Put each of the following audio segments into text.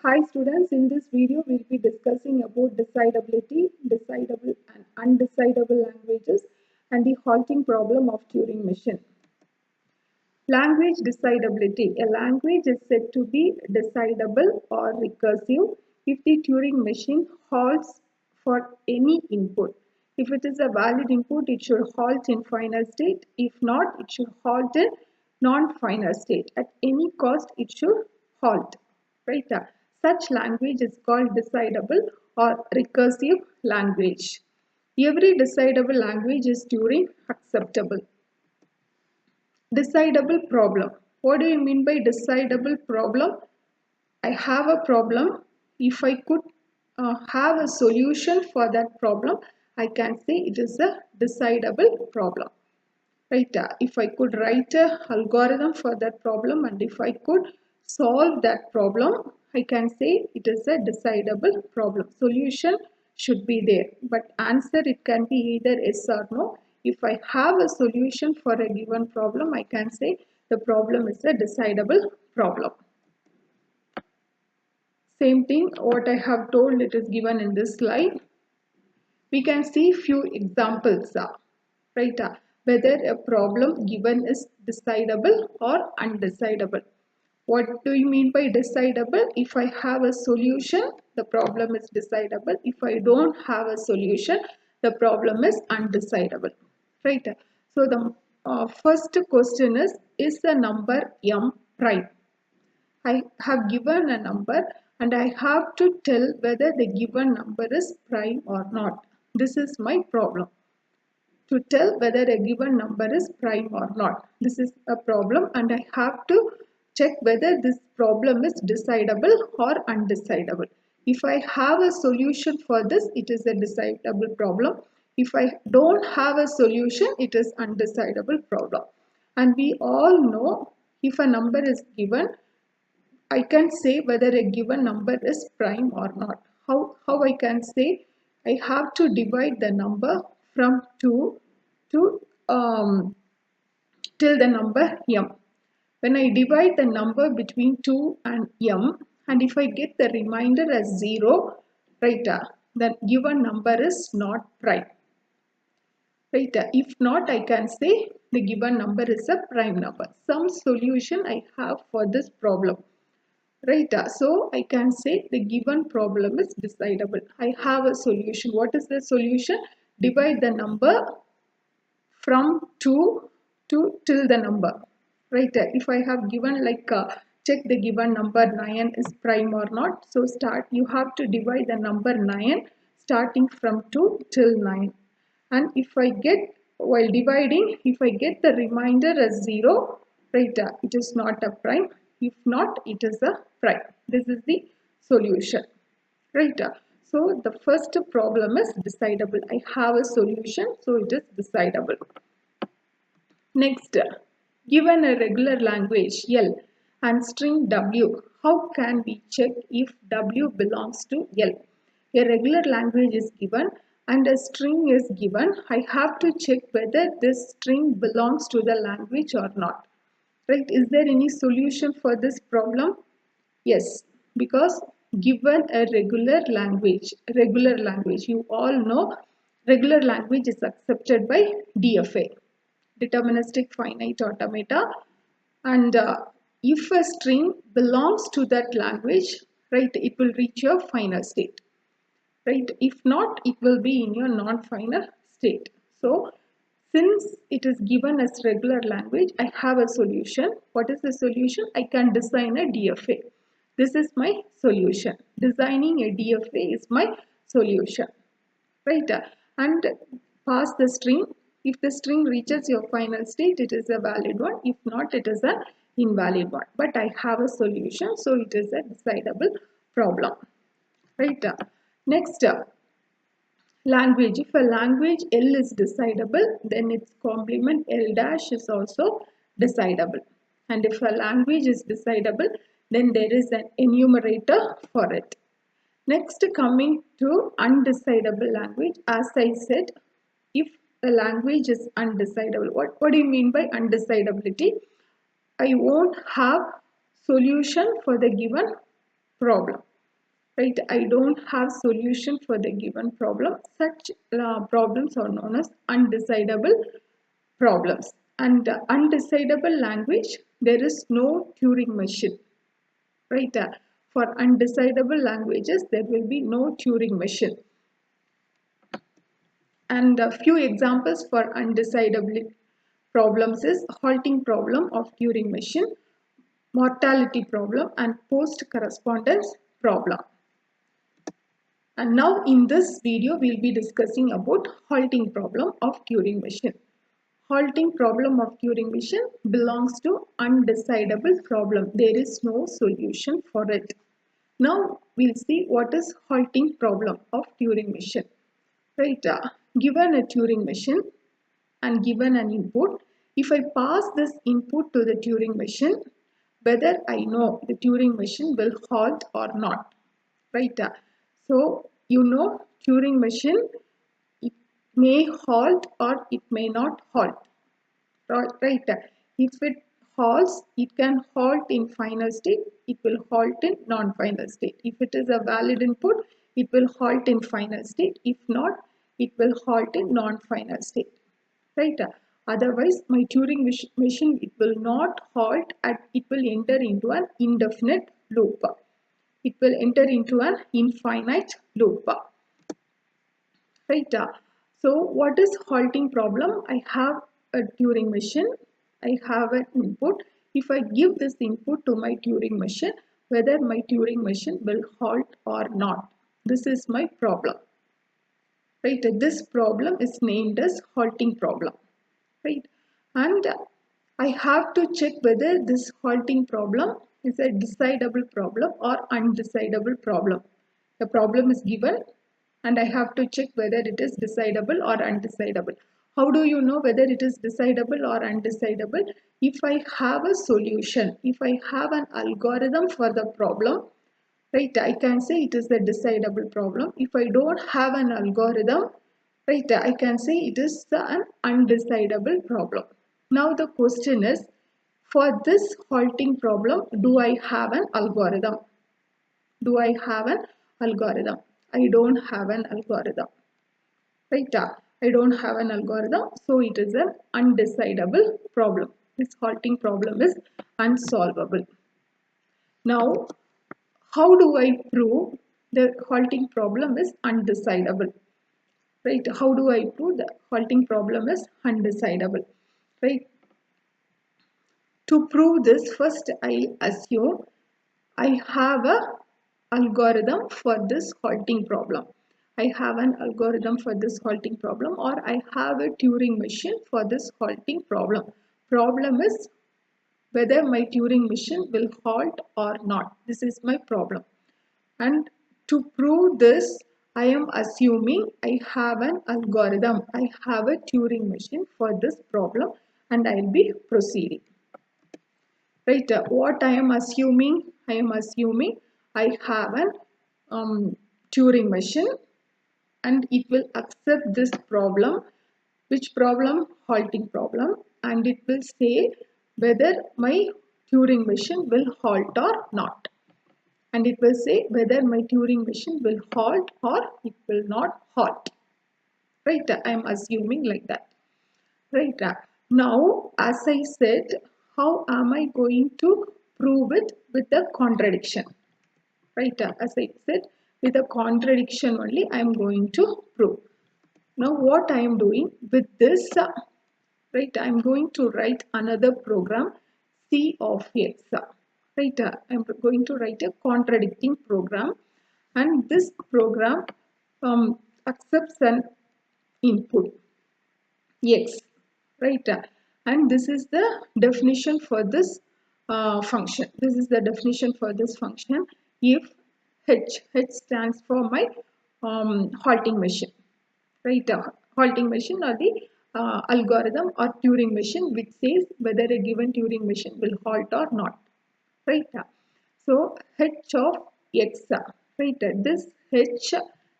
Hi students, in this video we'll be discussing about decidability, decidable and undecidable languages and the halting problem of Turing machine. Language decidability. A language is said to be decidable or recursive if the Turing machine halts for any input. If it is a valid input, it should halt in final state. If not, it should halt in non-final state. At any cost, it should halt. Right? Such language is called decidable or recursive language. Every decidable language is Turing acceptable. Decidable problem. What do you mean by decidable problem? I have a problem. If I could have a solution for that problem, I can say it is a decidable problem. Right? If I could write an algorithm for that problem and if I could solve that problem, I can say it is a decidable problem. Solution should be there, but answer it can be either yes or no. If I have a solution for a given problem, I can say the problem is a decidable problem. Same thing, what I have told, it is given in this slide. We can see few examples, right? Whether a problem given is decidable or undecidable. What do you mean by decidable? If I have a solution, the problem is decidable. If I don't have a solution, the problem is undecidable. Right? So the first question is the number m prime? I have given a number and I have to tell whether the given number is prime or not. This is my problem. To tell whether a given number is prime or not. This is a problem and I have to check whether this problem is decidable or undecidable. If I have a solution for this, it is a decidable problem. If I don't have a solution, it is undecidable problem. And we all know if a number is given, I can say whether a given number is prime or not. How I can say? I have to divide the number from 2 to till the number m. When I divide the number between 2 and m, and if I get the remainder as 0, right, the given number is not prime. Right, if not, I can say the given number is a prime number. Some solution I have for this problem. Right, so I can say the given problem is decidable. I have a solution. What is the solution? Divide the number from 2 to till the number. Right, if I have given like check the given number 9 is prime or not. So you have to divide the number 9 starting from 2 till 9. And if I get, while dividing, if I get the remainder as 0, right, it is not a prime. If not, it is a prime. This is the solution. Right. So the first problem is decidable. I have a solution, so it is decidable. Next, given a regular language L and string W, how can we check if W belongs to L? A regular language is given and a string is given. I have to check whether this string belongs to the language or not. Right? Is there any solution for this problem? Yes, because given a regular language, you all know regular language is accepted by DFA, deterministic finite automata, and if a string belongs to that language, right, it will reach your final state. Right? If not, it will be in your non-final state. So, since it is given as regular language, I have a solution. What is the solution? I can design a DFA. This is my solution. Designing a DFA is my solution. Right? And pass the string. If the string reaches your final state, it is a valid one. If not, it is an invalid one. But I have a solution, so it is a decidable problem. Right? Next, language. If a language L is decidable, then its complement L dash is also decidable. And if a language is decidable, then there is an enumerator for it. Next, coming to undecidable language. As I said, if a language is undecidable, what do you mean by undecidability? I won't have solution for the given problem. right? I don't have solution for the given problem. Such problems are known as undecidable problems. And undecidable language, there is no Turing machine, right? For undecidable languages, there will be no Turing machine. And a few examples for undecidable problems is halting problem of Turing machine, mortality problem, and post correspondence problem. And now in this video, we'll be discussing about halting problem of Turing machine. Halting problem of Turing machine belongs to undecidable problem. There is no solution for it. Now we'll see what is halting problem of Turing machine. Right, given a Turing machine and given an input, if I pass this input to the Turing machine, whether I know the Turing machine will halt or not. Right, so you know Turing machine, it may halt or it may not halt. Right, if it halts, it can halt in final state, it will halt in non-final state. If it is a valid input, it will halt in final state. If not, it will halt in non-final state. Right, otherwise my Turing machine, it will not halt and it will enter into an indefinite loop. It will enter into an infinite loop. Right, so what is halting problem? I have a Turing machine, I have an input. If I give this input to my Turing machine, whether my Turing machine will halt or not, this is my problem. Right, this problem is named as halting problem. Right, and I have to check whether this halting problem is a decidable problem or undecidable problem. The problem is given and I have to check whether it is decidable or undecidable. How do you know whether it is decidable or undecidable? If I have a solution, if I have an algorithm for the problem, right, I can say it is a decidable problem. If I don't have an algorithm, right, I can say it is an undecidable problem. Now the question is, for this halting problem, do I have an algorithm? Do I have an algorithm? I don't have an algorithm. Right, I don't have an algorithm, so it is an undecidable problem. This halting problem is unsolvable. Now, how do I prove the halting problem is undecidable? Right, how do I prove the halting problem is undecidable? Right, to prove this, first I assume I have a algorithm for this halting problem. I have an algorithm for this halting problem, or I have a Turing machine for this halting problem. Problem is whether my Turing machine will halt or not. This is my problem. And to prove this, I am assuming I have an algorithm. I have a Turing machine for this problem and I will be proceeding. Right, what I am assuming? I am assuming I have an Turing machine and it will accept this problem. Which problem? Halting problem. And it will say whether my Turing machine will halt or not. And it will say whether my Turing machine will halt or it will not halt. Right, I am assuming like that. Right, now as I said, how am I going to prove it with a contradiction? Right, as I said, with a contradiction only I am going to prove. Now what I am doing with this, right, I am going to write another program, C of X. Right, I am going to write a contradicting program, and this program accepts an input X. Right, and this is the definition for this function. This is the definition for this function. If H stands for my halting machine. Right, halting machine or the algorithm or Turing machine, which says whether a given Turing machine will halt or not. Right, so H of X. Right, this H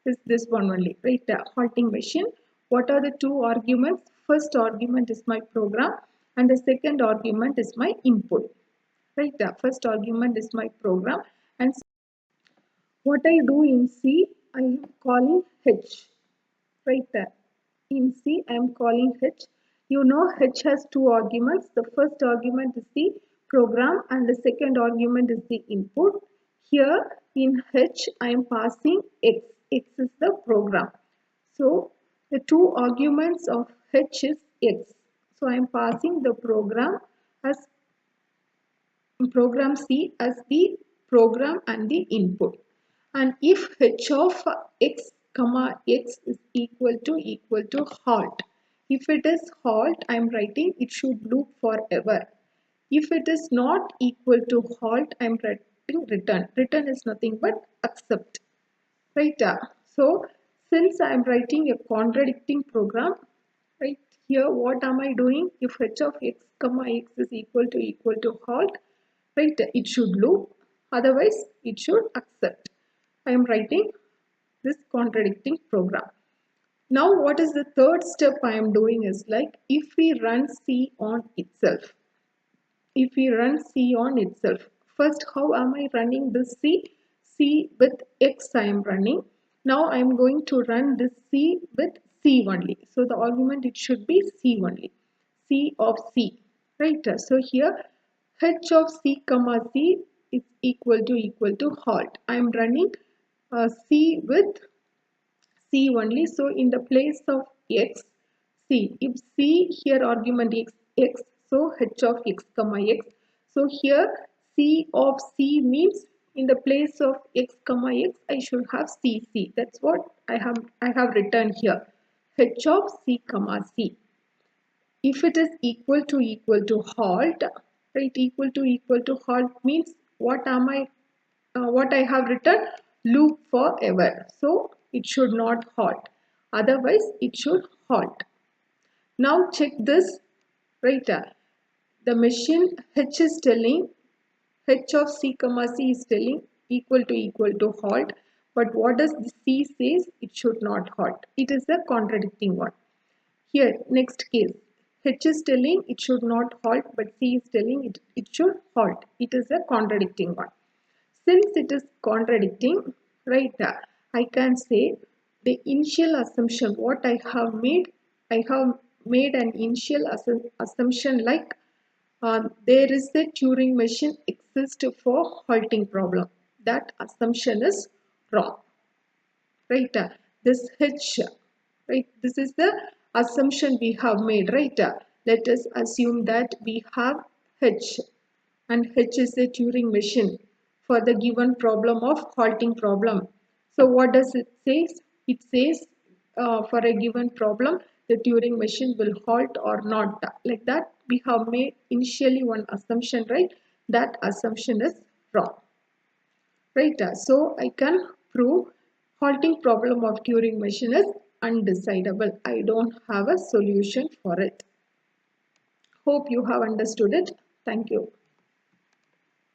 is this one only. Right, halting machine. What are the two arguments? First argument is my program and the second argument is my input. Right, first argument is my program and What I do in C, I am calling H, right there. In C, I am calling H. You know H has two arguments. The first argument is the program and the second argument is the input. Here in H, I am passing X. X is the program. So the two arguments of H is X. So I am passing the as program C as the program and the input. And if h of x comma x is equal to halt. If it is halt, I am writing it should loop forever. If it is not equal to halt, I am writing return. Return is nothing but accept. Right? So since I am writing a contradicting program, right here what am I doing? If h of x comma x is equal to halt, right, it should loop, otherwise it should accept. I am writing this contradicting program. Now what is the third step I am doing is like if we run C on itself. If we run C on itself. First, how am I running this C? C with X I am running. Now I am going to run this C with C only. So the argument it should be C only. C of C. Right. So here H of C comma C is equal to halt. I am running C with C only. So in the place of X, C. If C here argument is X, so H of X comma X. So here C of C means in the place of X comma X, I should have CC. That's what I have written here. H of C comma C. If it is equal to halt, right? Equal to halt means what I have written? Loop forever. So it should not halt. Otherwise, it should halt. Now check this, right? The machine H is telling, H of C comma C is telling equal to halt. But what does the C says? It should not halt. It is a contradicting one. Here, next case. H is telling it should not halt, but C is telling it should halt. It is a contradicting one. Since it is contradicting, right, I can say the initial assumption, what I have made an initial assumption like there is a Turing machine exists for halting problem. That assumption is wrong. Right? This H, right? This is the assumption we have made, right? Let us assume that we have H and H is a Turing machine for the given problem of halting problem. So what does it say? It says for a given problem, the Turing machine will halt or not. Like that, we have made initially one assumption, right? That assumption is wrong. Right, so I can prove halting problem of Turing machine is undecidable. I don't have a solution for it. Hope you have understood it. Thank you.